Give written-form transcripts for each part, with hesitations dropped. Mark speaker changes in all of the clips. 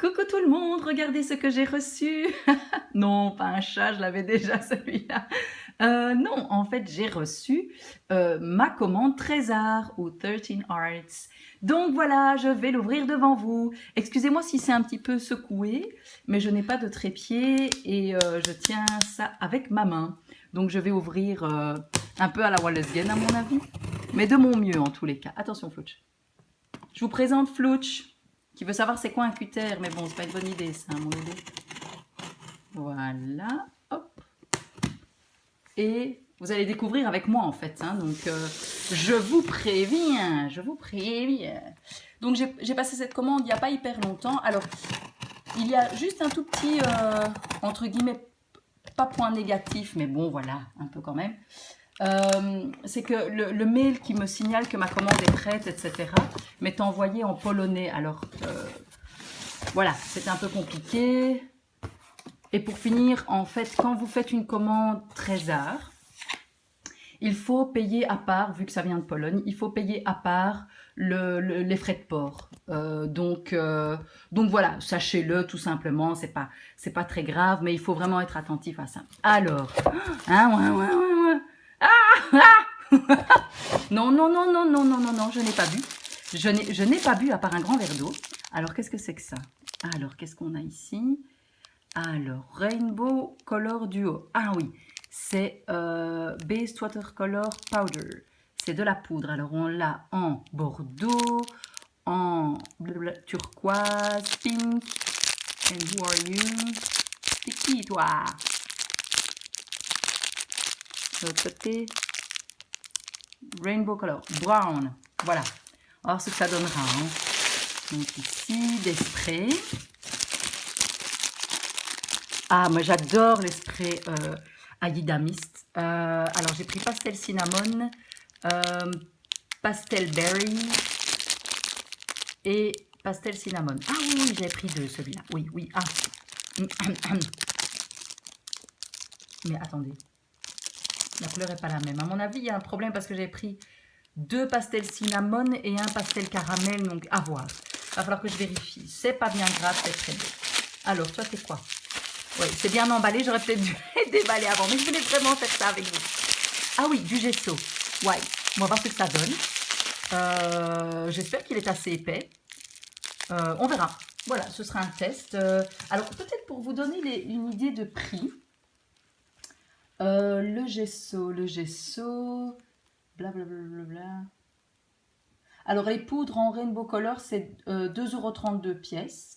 Speaker 1: Coucou tout le monde, regardez ce que j'ai reçu. Non, pas un chat, je l'avais déjà celui-là. Non, en fait, j'ai reçu ma commande Trésor ou 13 Arts. Donc voilà, je vais l'ouvrir devant vous. Excusez-moi si c'est un petit peu secoué, mais je n'ai pas de trépied et je tiens ça avec ma main. Donc je vais ouvrir un peu à la Wallisienne à mon avis, mais de mon mieux en tous les cas. Attention Flouch. Je vous présente Flouch, qui veut savoir c'est quoi un cutter, mais bon, c'est pas une bonne idée ça, à mon avis. Voilà, hop. Et vous allez découvrir avec moi en fait, hein, donc je vous préviens, je vous préviens. Donc j'ai passé cette commande il n'y a pas hyper longtemps. Alors, il y a juste un tout petit, entre guillemets, pas point négatif, mais bon, voilà, un peu quand même. C'est que le mail qui me signale que ma commande est prête, etc., m'est envoyé en polonais. Alors, voilà, c'est un peu compliqué. Et pour finir, en fait, quand vous faites une commande Trésor, il faut payer à part, vu que ça vient de Pologne, il faut payer à part les frais de port. Donc voilà, sachez-le tout simplement, c'est pas très grave, mais il faut vraiment être attentif à ça. Alors, hein, non, non, non, non, non, non, non, non, je n'ai pas bu. Je n'ai pas bu à part un grand verre d'eau. Alors, qu'est-ce que c'est que ça? Alors, qu'est-ce qu'on a ici? Alors, Rainbow Color Duo. Ah oui, c'est Based Watercolor Powder. C'est de la poudre. Alors, on l'a en bordeaux, en turquoise, pink. And who are you? C'est qui, toi? De l'autre côté, Rainbow Color, brown. Voilà. Alors, ce que ça donnera. Hein. Donc, ici, des sprays. Ah, moi j'adore les sprays Aïda Mist. Alors j'ai pris pastel cinnamon, pastel berry et pastel cinnamon. Ah oui, oui, j'avais pris deux celui-là. Oui, oui, ah. Mais attendez, la couleur n'est pas la même. À mon avis, il y a un problème parce que j'ai pris deux pastels cinnamon et un pastel caramel, donc à voir. Il va falloir que je vérifie. C'est pas bien grave, c'est très beau. Alors, toi, c'est quoi? Oui, c'est bien emballé, j'aurais peut-être dû les déballer avant, mais je voulais vraiment faire ça avec vous. Ah oui, du gesso. Ouais, on va voir ce que ça donne. J'espère qu'il est assez épais. On verra. Voilà, ce sera un test. Alors, peut-être pour vous donner une idée de prix. Le gesso, blablabla. Alors, les poudres en Rainbow Color, c'est 2,32 € pièce.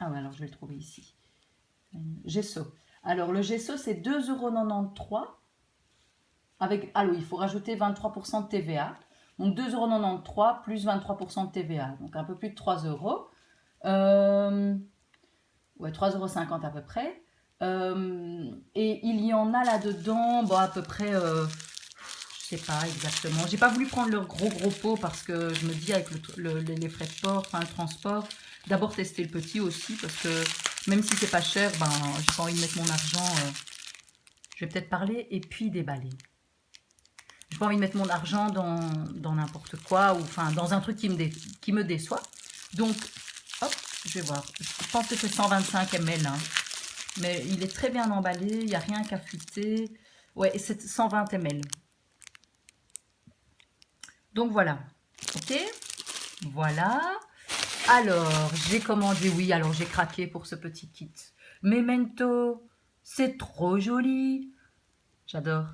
Speaker 1: Ah ouais, alors je vais le trouver ici. Gesso. Alors, le gesso, c'est 2,93 €. Avec, ah oui, il faut rajouter 23% de TVA. Donc, 2,93 € plus 23% de TVA. Donc, un peu plus de 3 €. Ouais, 3,50 € à peu près. Et il y en a là-dedans, bon, à peu près, je sais pas exactement. J'ai pas voulu prendre leur gros pot parce que je me dis avec les frais de port, enfin le transport, d'abord tester le petit aussi parce que même si c'est pas cher, ben j'ai pas envie de mettre mon argent. Je vais peut-être parler et puis déballer. J'ai pas envie de mettre mon argent dans n'importe quoi ou enfin dans un truc qui me déçoit. Donc hop, je vais voir. Je pense que c'est 125 ml. Hein. Mais il est très bien emballé, il n'y a rien qu'à fuiter. Ouais, c'est 120 ml. Donc voilà, ok, voilà. Alors, j'ai commandé, oui, alors j'ai craqué pour ce petit kit. Memento, c'est trop joli. J'adore,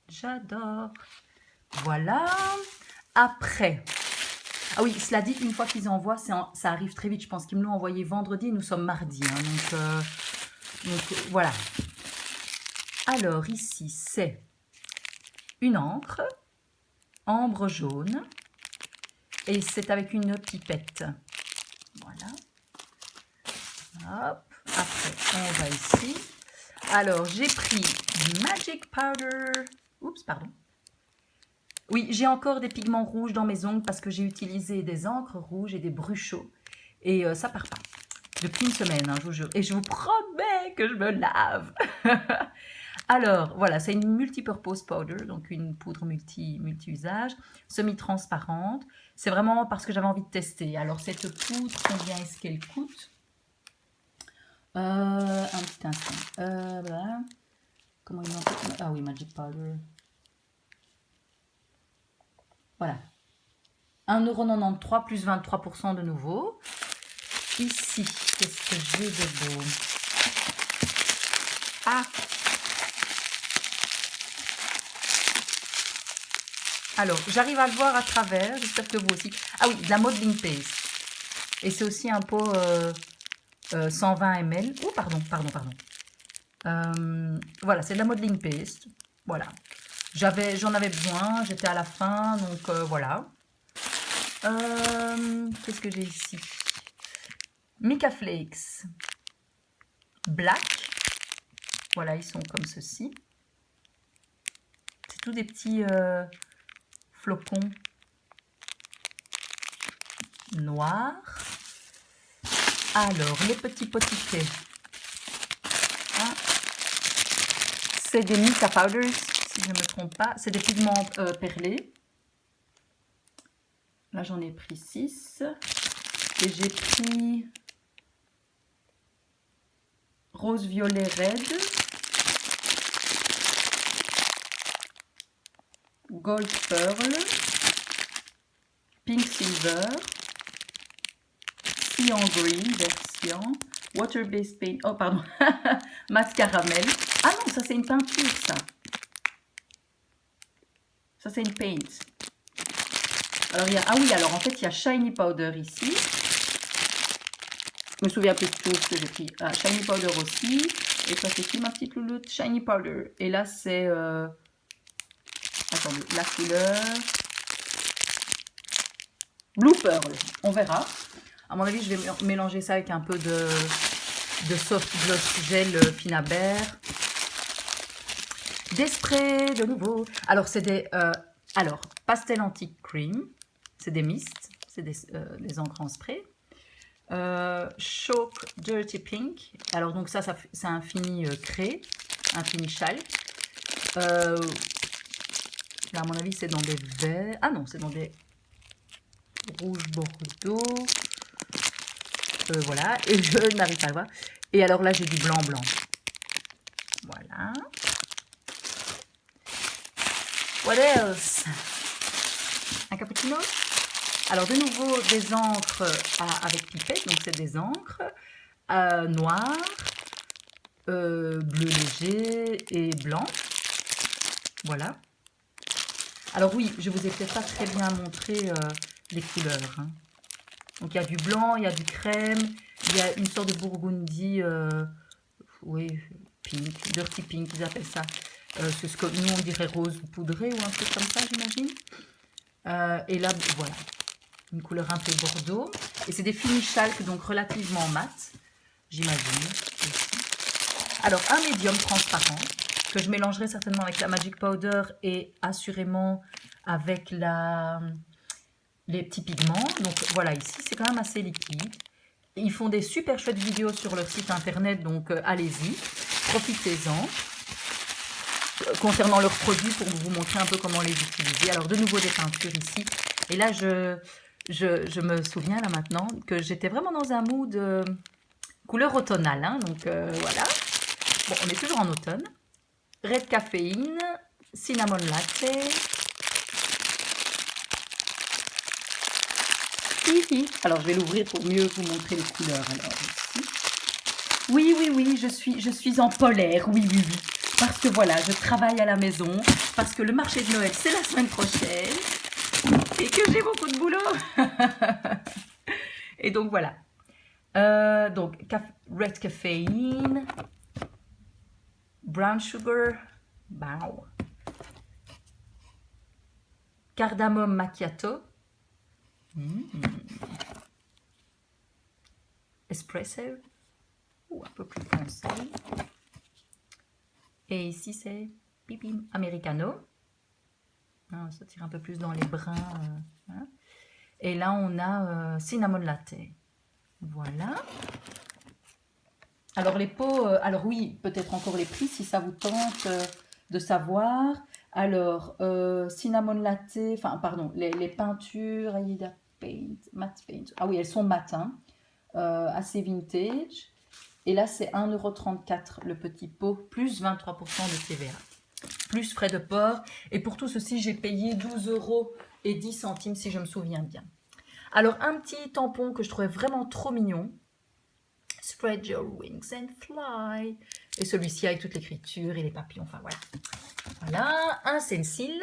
Speaker 1: j'adore. Voilà. Après, ah oui, cela dit, une fois qu'ils envoient, ça arrive très vite. Je pense qu'ils me l'ont envoyé vendredi, nous sommes mardi. Hein, donc voilà. Alors ici, c'est une encre. Ambre jaune et c'est avec une pipette. Voilà. Hop. Après, on va ici. Alors, j'ai pris Magic Powder. Oups, pardon. Oui, j'ai encore des pigments rouges dans mes ongles parce que j'ai utilisé des encres rouges et des bruchos. Et ça part pas. Depuis une semaine, hein, je vous jure. Et je vous promets que je me lave. Alors, voilà, c'est une multipurpose powder, donc une poudre multi-usage, semi-transparente. C'est vraiment parce que j'avais envie de tester. Alors, cette poudre, combien est-ce qu'elle coûte? Un petit instant. Voilà. Comment il m'appelle? Ah oui, Magic Powder. Voilà. 1,93 € plus 23% de nouveau. Ici, qu'est-ce que j'ai de beau? Ah! Alors, j'arrive à le voir à travers, j'espère que vous aussi. Ah oui, de la modeling paste. Et c'est aussi un pot 120 ml. Oh, pardon. Voilà, c'est de la modeling paste. Voilà. J'en avais besoin, j'étais à la fin, donc voilà. Qu'est-ce que j'ai ici? Mica Flakes Black. Voilà, ils sont comme ceci. C'est tous des petits flocons noirs. Alors, les petits potiquets. Hein, c'est des Mica Powders, si je ne me trompe pas. C'est des pigments perlés. Là, j'en ai pris 6. Et j'ai pris rose, violet, red, gold pearl, pink silver, cyan green, version, water based paint, oh pardon, mat caramel. Ah non, ça c'est une peinture ça. Ça c'est une paint. Alors il y a, ah oui, alors en fait il y a shiny powder ici. Je me souviens plus de tout ce que j'ai pris. Ah, shiny powder aussi. Et ça c'est qui ma petite louloute? Shiny powder. Et là c'est... attendez, la couleur... Blue pearl. On verra. À mon avis, je vais mélanger ça avec un peu de soft gloss gel Finabert. Des sprays de nouveau. Alors c'est des... alors, pastel antique cream. C'est des mists. C'est des encres en spray. Chalk Dirty Pink. Alors donc ça c'est un fini craie, un fini chalk. Là à mon avis c'est dans des verts. Ah non, c'est dans des rouges bordeaux. Voilà, et je n'arrive pas à le voir. Et alors là j'ai du blanc. Voilà. What else? Un cappuccino? Alors de nouveau des encres avec pipette, donc c'est des encres noires, bleu léger et blanc. Voilà. Alors oui, je vous ai peut-être pas très bien montré les couleurs. Hein. Donc il y a du blanc, il y a du crème, il y a une sorte de burgundy, oui, pink, dirty pink, ils appellent ça. C'est ce que nous on dirait rose poudré ou un truc comme ça, j'imagine. Et là, voilà. Une couleur un peu bordeaux. Et c'est des finis chalk, donc relativement mat, j'imagine. Alors, un médium transparent, que je mélangerai certainement avec la Magic Powder et assurément avec les petits pigments. Donc, voilà, ici, c'est quand même assez liquide. Ils font des super chouettes vidéos sur leur site internet, donc allez-y, profitez-en. Concernant leurs produits, pour vous montrer un peu comment les utiliser. Alors, de nouveau, des peintures ici. Et là, je me souviens là maintenant que j'étais vraiment dans un mood couleur automnale. Hein, donc voilà. Bon, on est toujours en automne. Red caféine, cinnamon latte. Alors je vais l'ouvrir pour mieux vous montrer les couleurs. Alors ici. Oui, je suis en polaire. Oui. Parce que voilà, je travaille à la maison. Parce que le marché de Noël, c'est la semaine prochaine. Et que j'ai beaucoup de boulot. Et donc voilà. Donc red caféine, brown sugar, wow. Cardamome macchiato, espresso, ou un peu plus foncé. Et ici c'est pipi americano. Ça tire un peu plus dans les brins. Hein. Et là, on a cinnamon latte. Voilà. Alors les pots, alors oui, peut-être encore les prix si ça vous tente de savoir. Alors, cinnamon latte, enfin pardon, les peintures, Aida Paint, matte paint. Ah oui, elles sont mates, hein, assez vintage. Et là, c'est 1,34 € le petit pot, plus 23% de TVA, plus frais de port. Et pour tout ceci, j'ai payé 12,10 € si je me souviens bien. Alors, un petit tampon que je trouvais vraiment trop mignon. Spread your wings and fly. Et celui-ci avec toute l'écriture et les papillons, enfin voilà. Voilà, un stencil.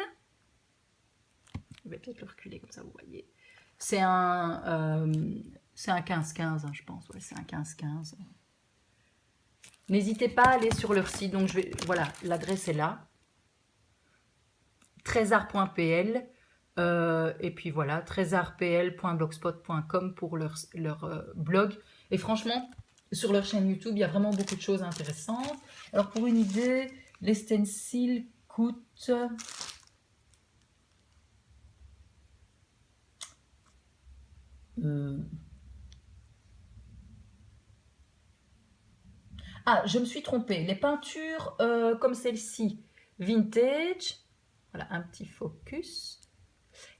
Speaker 1: Je vais peut-être le reculer comme ça, vous voyez. C'est un 15-15, hein, je pense. Ouais, c'est un 15-15. N'hésitez pas à aller sur leur site. Donc, voilà, l'adresse est là. Trésar.pl. Et puis voilà, trésarpl.blogspot.com pour leur blog. Et franchement, sur leur chaîne YouTube, il y a vraiment beaucoup de choses intéressantes. Alors, pour une idée, les stencils coûtent... Ah, je me suis trompée. Les peintures comme celle-ci, vintage, voilà, un petit focus.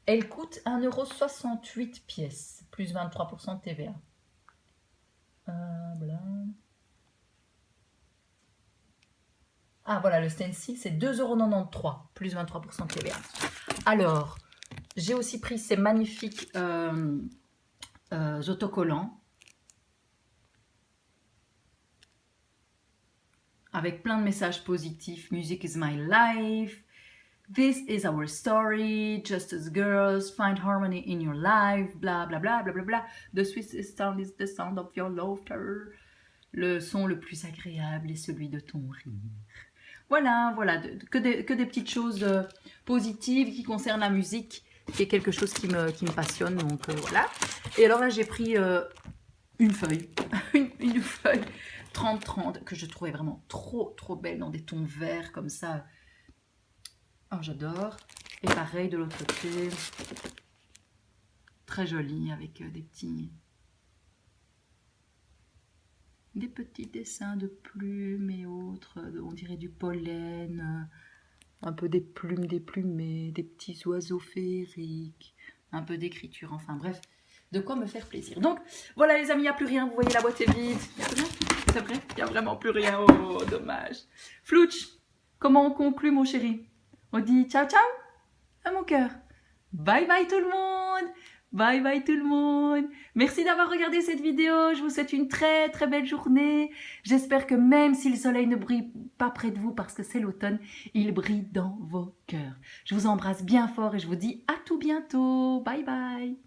Speaker 1: Elles coûtent 1,68 € pièce, plus 23% de TVA. Voilà. Ah, voilà, le stencil, c'est 2,93 €, plus 23% de TVA. Alors, j'ai aussi pris ces magnifiques autocollants. Avec plein de messages positifs. Music is my life. This is our story. Just as girls, find harmony in your life. Bla bla bla bla bla bla. The sweetest sound is the sound of your laughter. Le son le plus agréable est celui de ton rire. Voilà, voilà, que des petites choses positives qui concernent la musique, qui est quelque chose qui me passionne, donc voilà. Et alors là, j'ai pris une feuille, une feuille 30-30 que je trouvais vraiment trop belle dans des tons verts comme ça. Oh, j'adore. Et pareil de l'autre côté, très joli avec des petits dessins de plumes et autres, on dirait du pollen, un peu des plumes déplumées, des petits oiseaux féeriques, un peu d'écriture, enfin bref, de quoi me faire plaisir. Donc voilà les amis, il n'y a plus rien, vous voyez la boîte est vide, c'est vrai, il n'y a vraiment plus rien, oh dommage. Flouch, comment on conclut mon chéri? On dit ciao ciao à mon cœur. Bye bye tout le monde. Bye bye tout le monde. Merci d'avoir regardé cette vidéo. Je vous souhaite une très belle journée. J'espère que même si le soleil ne brille pas près de vous parce que c'est l'automne, il brille dans vos cœurs. Je vous embrasse bien fort et je vous dis à tout bientôt. Bye bye.